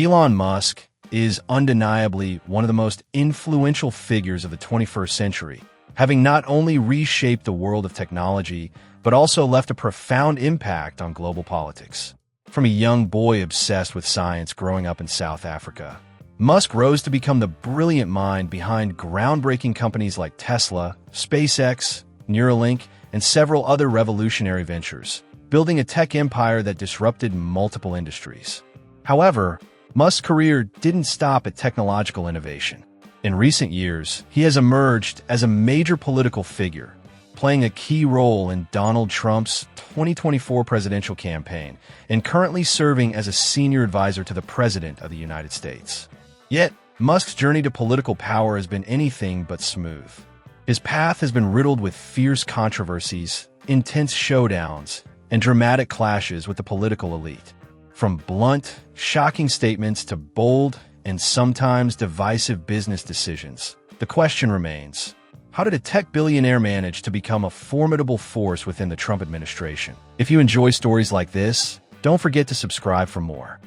Elon Musk is undeniably one of the most influential figures of the 21st century, having not only reshaped the world of technology, but also left a profound impact on global politics. From a young boy obsessed with science growing up in South Africa, Musk rose to become the brilliant mind behind groundbreaking companies like Tesla, SpaceX, Neuralink, and several other revolutionary ventures, building a tech empire that disrupted multiple industries. However, Musk's career didn't stop at technological innovation. In recent years, he has emerged as a major political figure, playing a key role in Donald Trump's 2024 presidential campaign and currently serving as a senior advisor to the President of the United States. Yet, Musk's journey to political power has been anything but smooth. His path has been riddled with fierce controversies, intense showdowns, and dramatic clashes with the political elite. From blunt, shocking statements to bold and sometimes divisive business decisions, the question remains, how did a tech billionaire manage to become a formidable force within the Trump administration? If you enjoy stories like this, don't forget to subscribe for more.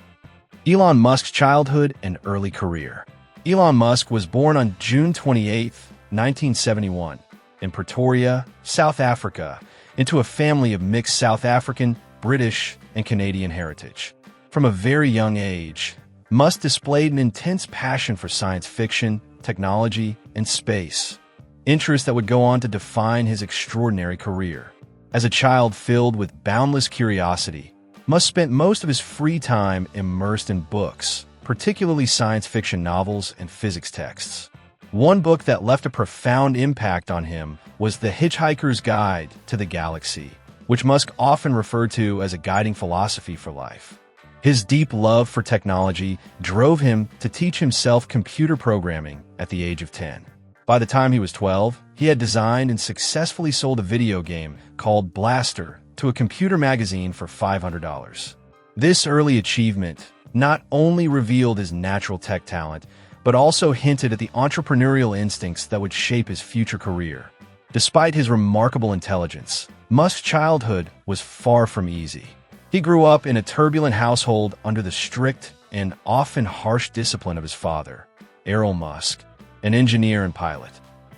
Elon Musk's childhood and early career. Elon Musk was born on June 28, 1971, in Pretoria, South Africa, into a family of mixed South African, British, and Canadian heritage. From a very young age, Musk displayed an intense passion for science fiction, technology, and space, interests that would go on to define his extraordinary career. As a child filled with boundless curiosity, Musk spent most of his free time immersed in books, particularly science fiction novels and physics texts. One book that left a profound impact on him was The Hitchhiker's Guide to the Galaxy, which Musk often referred to as a guiding philosophy for life. His deep love for technology drove him to teach himself computer programming at the age of 10. By the time he was 12, he had designed and successfully sold a video game called Blaster to a computer magazine for $500. This early achievement not only revealed his natural tech talent, but also hinted at the entrepreneurial instincts that would shape his future career. Despite his remarkable intelligence, Musk's childhood was far from easy. He grew up in a turbulent household under the strict and often harsh discipline of his father, Elon Musk, an engineer and pilot.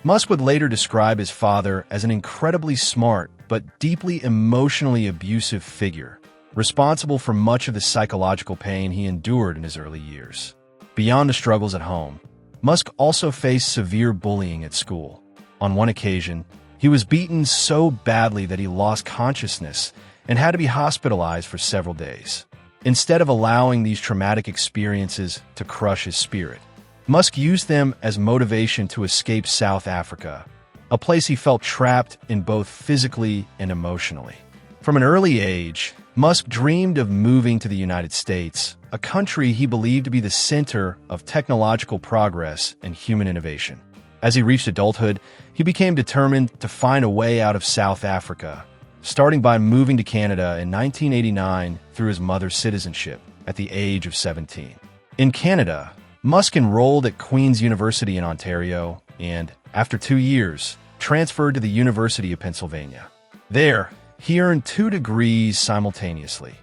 Musk would later describe his father as an incredibly smart but deeply emotionally abusive figure, responsible for much of the psychological pain he endured in his early years. Beyond the struggles at home, Musk also faced severe bullying at school. On one occasion, he was beaten so badly that he lost consciousness and had to be hospitalized for several days. Instead of allowing these traumatic experiences to crush his spirit, Musk used them as motivation to escape South Africa, a place he felt trapped in both physically and emotionally. From an early age, Musk dreamed of moving to the United States, a country he believed to be the center of technological progress and human innovation. As he reached adulthood, he became determined to find a way out of South Africa, starting by moving to Canada in 1989 through his mother's citizenship at the age of 17. In Canada, Musk enrolled at Queen's University in Ontario and, after 2 years, transferred to the University of Pennsylvania. There, he earned 2 degrees simultaneously,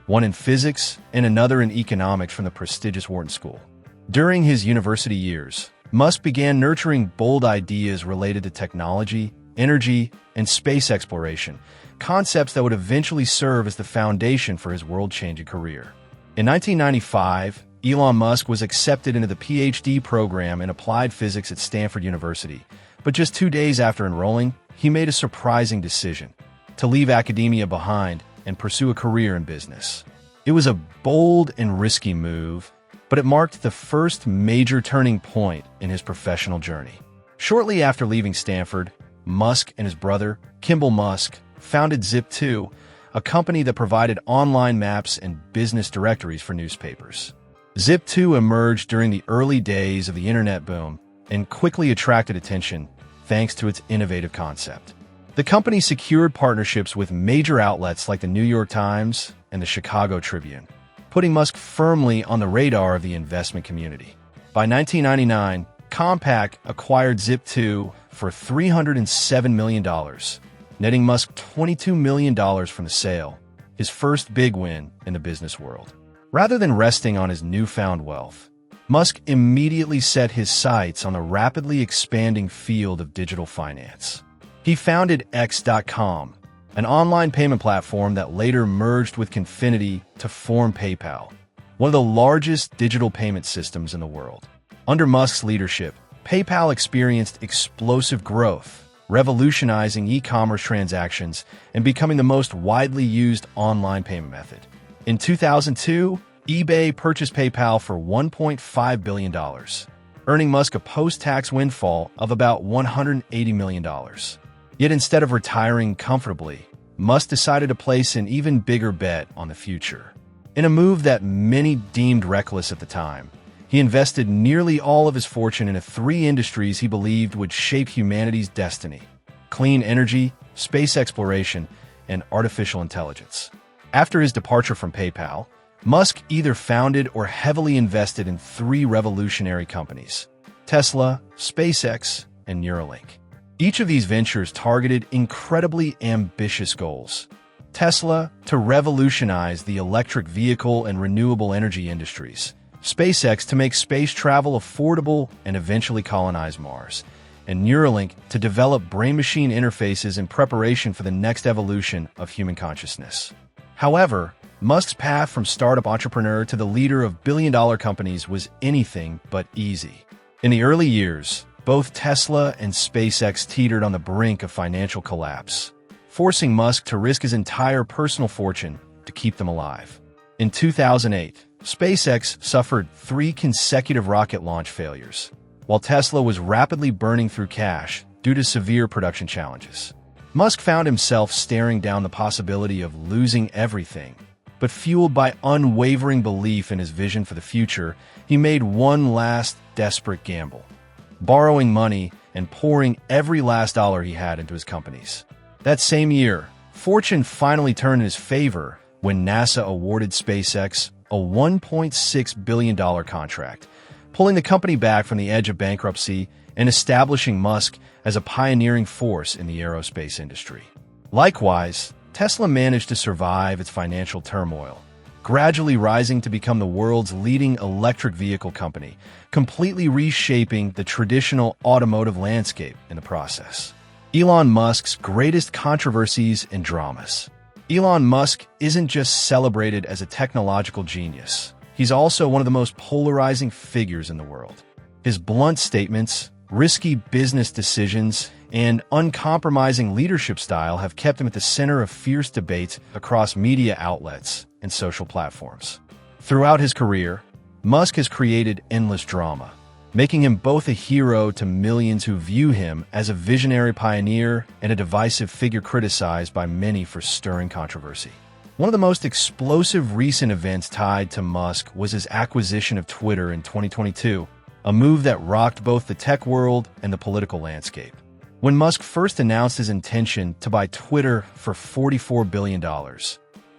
one in physics and another in economics from the prestigious Wharton School. During his university years, Musk began nurturing bold ideas related to technology, energy, and space exploration, concepts that would eventually serve as the foundation for his world-changing career. In 1995, Elon Musk was accepted into the PhD program in applied physics at Stanford University, but just 2 days after enrolling, he made a surprising decision: to leave academia behind and pursue a career in business. It was a bold and risky move, but it marked the first major turning point in his professional journey. Shortly after leaving Stanford, Musk and his brother, Kimball Musk, founded Zip2, a company that provided online maps and business directories for newspapers. Zip2 emerged during the early days of the internet boom and quickly attracted attention thanks to its innovative concept. The company secured partnerships with major outlets like the New York Times and the Chicago Tribune, putting Musk firmly on the radar of the investment community. By 1999, Compaq acquired Zip2 for $307 million, netting Musk $22 million from the sale, his first big win in the business world. Rather than resting on his newfound wealth, Musk immediately set his sights on the rapidly expanding field of digital finance. He founded X.com, an online payment platform that later merged with Confinity to form PayPal, one of the largest digital payment systems in the world. Under Musk's leadership, PayPal experienced explosive growth, revolutionizing e-commerce transactions and becoming the most widely used online payment method. In 2002, eBay purchased PayPal for $1.5 billion, earning Musk a post-tax windfall of about $180 million. Yet instead of retiring comfortably, Musk decided to place an even bigger bet on the future. In a move that many deemed reckless at the time, he invested nearly all of his fortune into three industries he believed would shape humanity's destiny: clean energy, space exploration, and artificial intelligence. After his departure from PayPal, Musk either founded or heavily invested in three revolutionary companies: Tesla, SpaceX, and Neuralink. Each of these ventures targeted incredibly ambitious goals. Tesla, to revolutionize the electric vehicle and renewable energy industries; SpaceX, to make space travel affordable and eventually colonize Mars; and Neuralink, to develop brain-machine interfaces in preparation for the next evolution of human consciousness. However, Musk's path from startup entrepreneur to the leader of billion-dollar companies was anything but easy. In the early years, both Tesla and SpaceX teetered on the brink of financial collapse, forcing Musk to risk his entire personal fortune to keep them alive. In 2008, SpaceX suffered 3 consecutive rocket launch failures, while Tesla was rapidly burning through cash due to severe production challenges. Musk found himself staring down the possibility of losing everything, but fueled by unwavering belief in his vision for the future, he made one last desperate gamble, borrowing money and pouring every last dollar he had into his companies. That same year, fortune finally turned in his favor when NASA awarded SpaceX a $1.6 billion contract, pulling the company back from the edge of bankruptcy and establishing Musk as a pioneering force in the aerospace industry. Likewise, Tesla managed to survive its financial turmoil, gradually rising to become the world's leading electric vehicle company, completely reshaping the traditional automotive landscape in the process. Elon Musk's greatest controversies and dramas. Elon Musk isn't just celebrated as a technological genius. He's also one of the most polarizing figures in the world. His blunt statements, risky business decisions, and uncompromising leadership style have kept him at the center of fierce debates across media outlets and social platforms. Throughout his career, Musk has created endless drama, making him both a hero to millions who view him as a visionary pioneer and a divisive figure criticized by many for stirring controversy. One of the most explosive recent events tied to Musk was his acquisition of Twitter in 2022, a move that rocked both the tech world and the political landscape. When Musk first announced his intention to buy Twitter for $44 billion,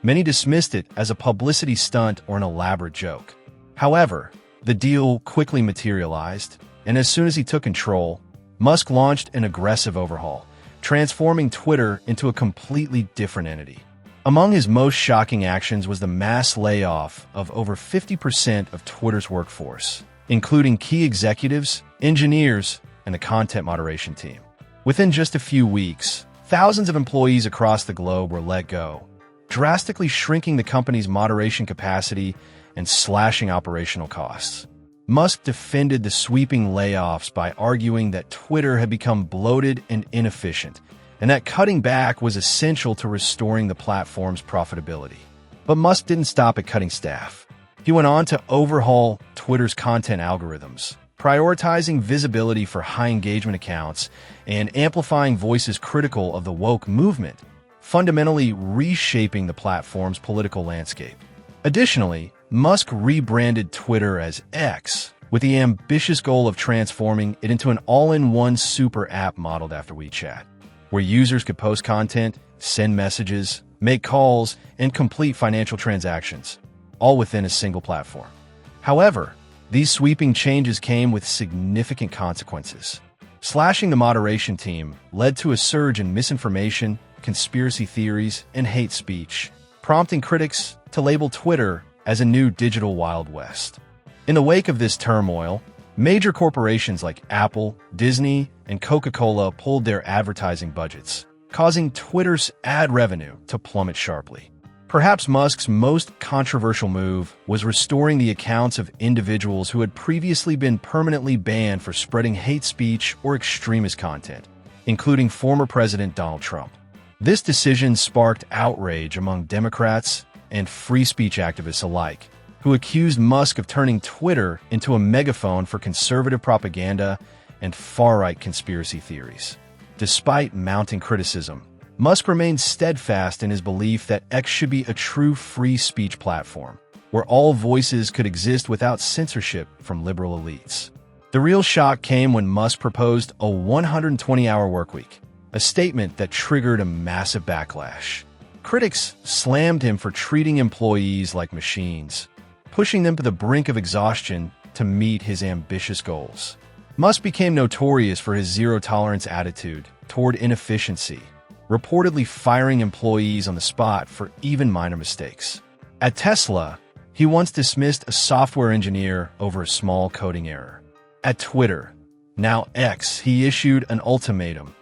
many dismissed it as a publicity stunt or an elaborate joke. However, the deal quickly materialized, and as soon as he took control, Musk launched an aggressive overhaul, transforming Twitter into a completely different entity. Among his most shocking actions was the mass layoff of over 50% of Twitter's workforce, including key executives, engineers, and the content moderation team. Within just a few weeks, thousands of employees across the globe were let go, drastically shrinking the company's moderation capacity and slashing operational costs. Musk defended the sweeping layoffs by arguing that Twitter had become bloated and inefficient, and that cutting back was essential to restoring the platform's profitability. But Musk didn't stop at cutting staff. He went on to overhaul Twitter's content algorithms, prioritizing visibility for high-engagement accounts and amplifying voices critical of the woke movement, fundamentally reshaping the platform's political landscape. Additionally, Musk rebranded Twitter as X, with the ambitious goal of transforming it into an all-in-one super app modeled after WeChat, where users could post content, send messages, make calls, and complete financial transactions, all within a single platform. However, these sweeping changes came with significant consequences. Slashing the moderation team led to a surge in misinformation, conspiracy theories, and hate speech, prompting critics to label Twitter as a new digital Wild West. In the wake of this turmoil, major corporations like Apple, Disney, and Coca-Cola pulled their advertising budgets, causing Twitter's ad revenue to plummet sharply. Perhaps Musk's most controversial move was restoring the accounts of individuals who had previously been permanently banned for spreading hate speech or extremist content, including former President Donald Trump. This decision sparked outrage among Democrats and free speech activists alike, who accused Musk of turning Twitter into a megaphone for conservative propaganda and far-right conspiracy theories. Despite mounting criticism, Musk remained steadfast in his belief that X should be a true free speech platform, where all voices could exist without censorship from liberal elites. The real shock came when Musk proposed a 120-hour workweek, a statement that triggered a massive backlash. Critics slammed him for treating employees like machines, pushing them to the brink of exhaustion to meet his ambitious goals. Musk became notorious for his zero-tolerance attitude toward inefficiency, reportedly firing employees on the spot for even minor mistakes. At Tesla, he once dismissed a software engineer over a small coding error. At Twitter, now X, he issued an ultimatum: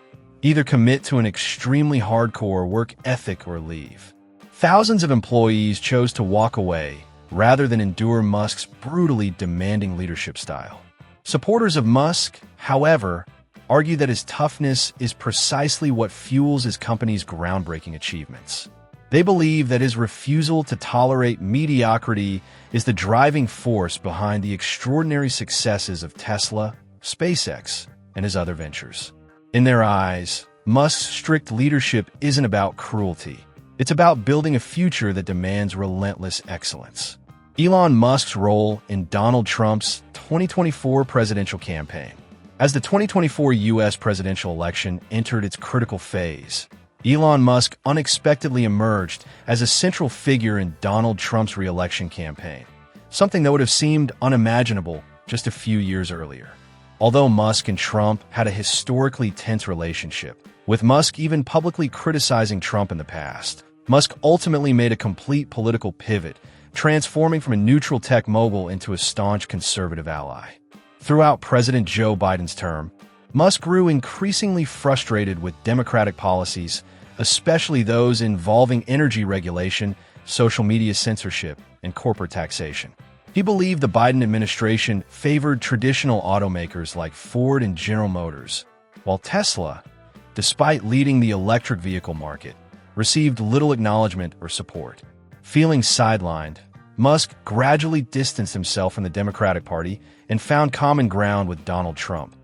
either commit to an extremely hardcore work ethic or leave. Thousands of employees chose to walk away rather than endure Musk's brutally demanding leadership style. Supporters of Musk, however, argue that his toughness is precisely what fuels his company's groundbreaking achievements. They believe that his refusal to tolerate mediocrity is the driving force behind the extraordinary successes of Tesla, SpaceX, and his other ventures. In their eyes, Musk's strict leadership isn't about cruelty. It's about building a future that demands relentless excellence. Elon Musk's role in Donald Trump's 2024 presidential campaign. As the 2024 U.S. presidential election entered its critical phase, Elon Musk unexpectedly emerged as a central figure in Donald Trump's re-election campaign, something that would have seemed unimaginable just a few years earlier. Although Musk and Trump had a historically tense relationship, with Musk even publicly criticizing Trump in the past, Musk ultimately made a complete political pivot, transforming from a neutral tech mogul into a staunch conservative ally. Throughout President Joe Biden's term, Musk grew increasingly frustrated with Democratic policies, especially those involving energy regulation, social media censorship, and corporate taxation. He believed the Biden administration favored traditional automakers like Ford and General Motors, while Tesla, despite leading the electric vehicle market, received little acknowledgement or support. Feeling sidelined, Musk gradually distanced himself from the Democratic Party and found common ground with Donald Trump,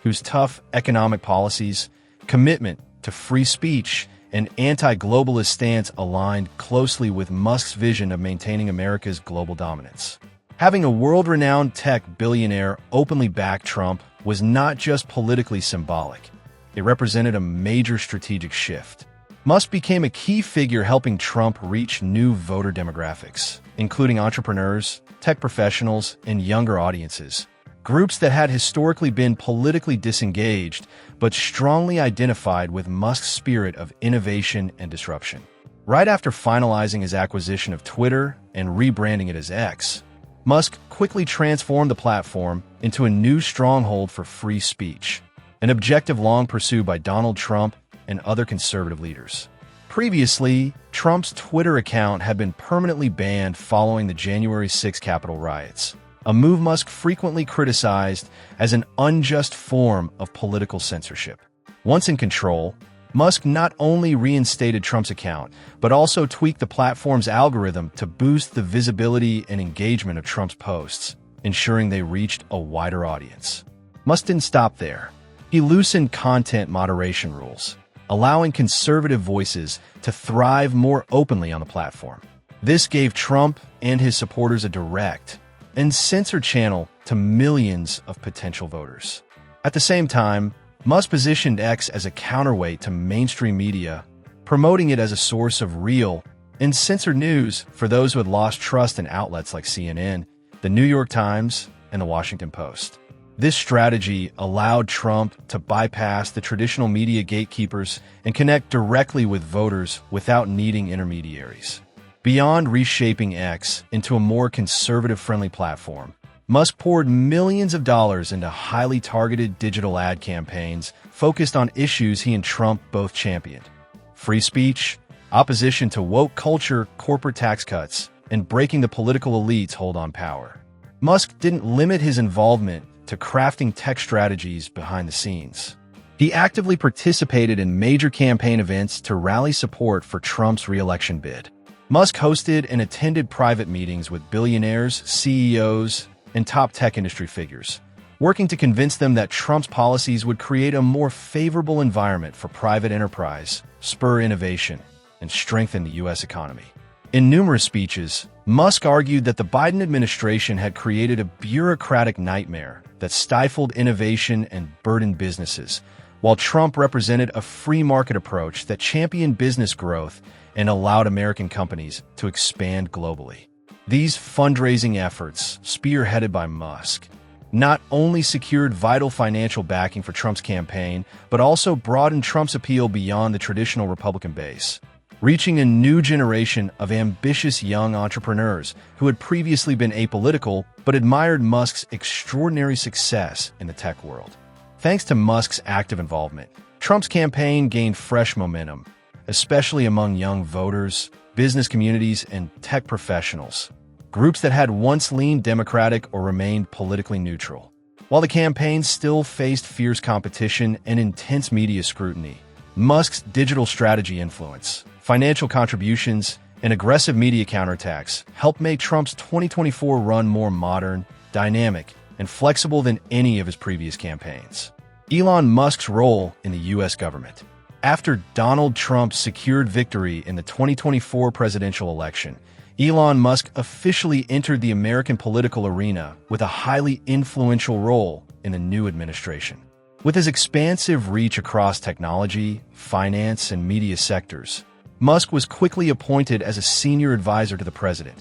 whose tough economic policies, commitment to free speech, and anti-globalist stance aligned closely with Musk's vision of maintaining America's global dominance. Having a world-renowned tech billionaire openly back Trump was not just politically symbolic. It represented a major strategic shift. Musk became a key figure helping Trump reach new voter demographics, including entrepreneurs, tech professionals, and younger audiences, groups that had historically been politically disengaged but strongly identified with Musk's spirit of innovation and disruption. Right after finalizing his acquisition of Twitter and rebranding it as X, Musk quickly transformed the platform into a new stronghold for free speech, an objective long pursued by Donald Trump and other conservative leaders. Previously, Trump's Twitter account had been permanently banned following the January 6 Capitol riots, a move Musk frequently criticized as an unjust form of political censorship. Once in control, Musk not only reinstated Trump's account, but also tweaked the platform's algorithm to boost the visibility and engagement of Trump's posts, ensuring they reached a wider audience. Musk didn't stop there. He loosened content moderation rules, allowing conservative voices to thrive more openly on the platform. This gave Trump and his supporters a direct and censored channel to millions of potential voters. At the same time, Musk positioned X as a counterweight to mainstream media, promoting it as a source of real and censored news for those who had lost trust in outlets like CNN, the New York Times, and the Washington Post. This strategy allowed Trump to bypass the traditional media gatekeepers and connect directly with voters without needing intermediaries. Beyond reshaping X into a more conservative-friendly platform, Musk poured millions of dollars into highly targeted digital ad campaigns focused on issues he and Trump both championed: free speech, opposition to woke culture, corporate tax cuts, and breaking the political elite's hold on power. Musk didn't limit his involvement to crafting tech strategies behind the scenes. He actively participated in major campaign events to rally support for Trump's re-election bid. Musk hosted and attended private meetings with billionaires, CEOs, and top tech industry figures, working to convince them that Trump's policies would create a more favorable environment for private enterprise, spur innovation, and strengthen the U.S. economy. In numerous speeches, Musk argued that the Biden administration had created a bureaucratic nightmare that stifled innovation and burdened businesses, while Trump represented a free market approach that championed business growth and allowed American companies to expand globally. These fundraising efforts, spearheaded by Musk, not only secured vital financial backing for Trump's campaign, but also broadened Trump's appeal beyond the traditional Republican base, reaching a new generation of ambitious young entrepreneurs who had previously been apolitical but admired Musk's extraordinary success in the tech world. Thanks to Musk's active involvement, Trump's campaign gained fresh momentum, especially among young voters, business communities, and tech professionals, groups that had once leaned Democratic or remained politically neutral. While the campaign still faced fierce competition and intense media scrutiny, Musk's digital strategy influence, financial contributions, and aggressive media counterattacks helped make Trump's 2024 run more modern, dynamic, and flexible than any of his previous campaigns. Elon Musk's role in the U.S. government. After Donald Trump secured victory in the 2024 presidential election, Elon Musk officially entered the American political arena with a highly influential role in the new administration. With his expansive reach across technology, finance, and media sectors, Musk was quickly appointed as a senior advisor to the president,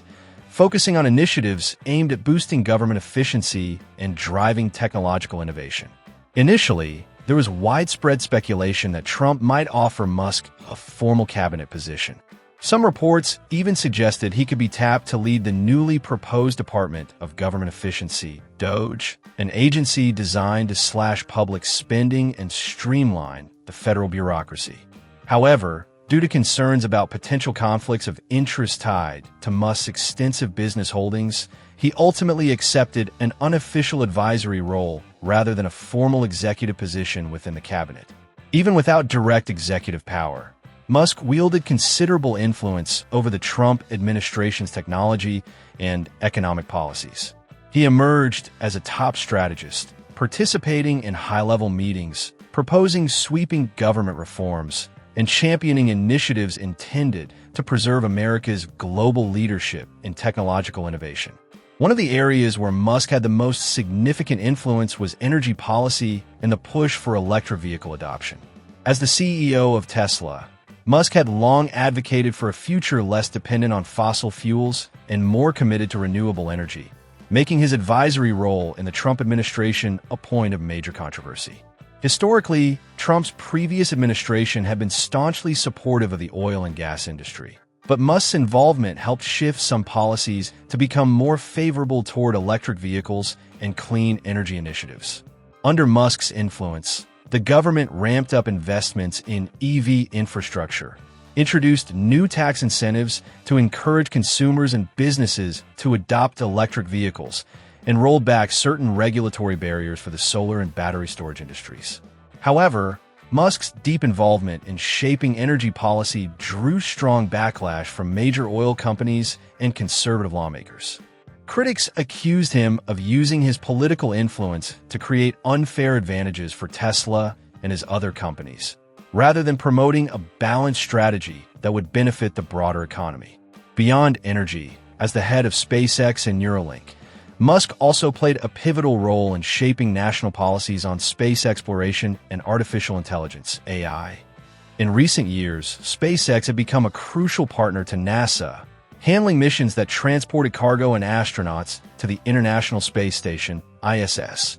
focusing on initiatives aimed at boosting government efficiency and driving technological innovation. Initially, there was widespread speculation that Trump might offer Musk a formal cabinet position. Some reports even suggested he could be tapped to lead the newly proposed Department of Government Efficiency, DOGE, an agency designed to slash public spending and streamline the federal bureaucracy. However, due to concerns about potential conflicts of interest tied to Musk's extensive business holdings, he ultimately accepted an unofficial advisory role rather than a formal executive position within the cabinet. Even without direct executive power, Musk wielded considerable influence over the Trump administration's technology and economic policies. He emerged as a top strategist, participating in high-level meetings, proposing sweeping government reforms, and championing initiatives intended to preserve America's global leadership in technological innovation. One of the areas where Musk had the most significant influence was energy policy and the push for electric vehicle adoption. As the CEO of Tesla, Musk had long advocated for a future less dependent on fossil fuels and more committed to renewable energy, making his advisory role in the Trump administration a point of major controversy. Historically, Trump's previous administration had been staunchly supportive of the oil and gas industry, but Musk's involvement helped shift some policies to become more favorable toward electric vehicles and clean energy initiatives. Under Musk's influence, the government ramped up investments in EV infrastructure, introduced new tax incentives to encourage consumers and businesses to adopt electric vehicles, and rolled back certain regulatory barriers for the solar and battery storage industries. However, Musk's deep involvement in shaping energy policy drew strong backlash from major oil companies and conservative lawmakers. Critics accused him of using his political influence to create unfair advantages for Tesla and his other companies, rather than promoting a balanced strategy that would benefit the broader economy. Beyond energy, as the head of SpaceX and Neuralink, Musk also played a pivotal role in shaping national policies on space exploration and artificial intelligence, AI. In recent years, SpaceX had become a crucial partner to NASA, handling missions that transported cargo and astronauts to the International Space Station, ISS,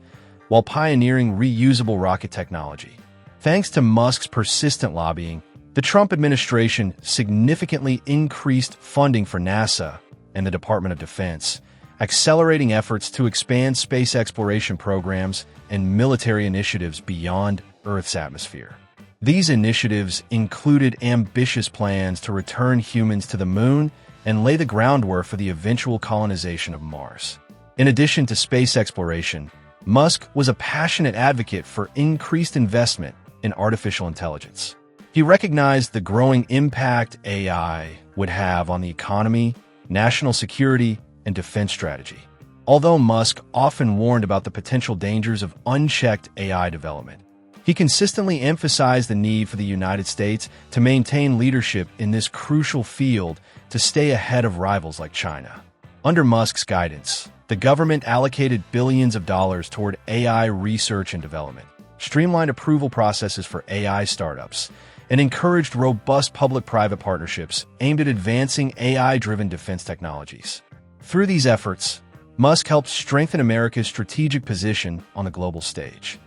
while pioneering reusable rocket technology. Thanks to Musk's persistent lobbying, The Trump administration significantly increased funding for NASA and the Department of Defense, accelerating efforts to expand space exploration programs and military initiatives beyond Earth's atmosphere. These initiatives included ambitious plans to return humans to the moon and lay the groundwork for the eventual colonization of Mars. In addition to space exploration, Musk was a passionate advocate for increased investment in artificial intelligence. He recognized the growing impact AI would have on the economy, national security, and defense strategy. Although Musk often warned about the potential dangers of unchecked AI development, he consistently emphasized the need for the United States to maintain leadership in this crucial field to stay ahead of rivals like China. Under Musk's guidance, the government allocated billions of dollars toward AI research and development, streamlined approval processes for AI startups, and encouraged robust public-private partnerships aimed at advancing AI-driven defense technologies. Through these efforts, Musk helped strengthen America's strategic position on the global stage.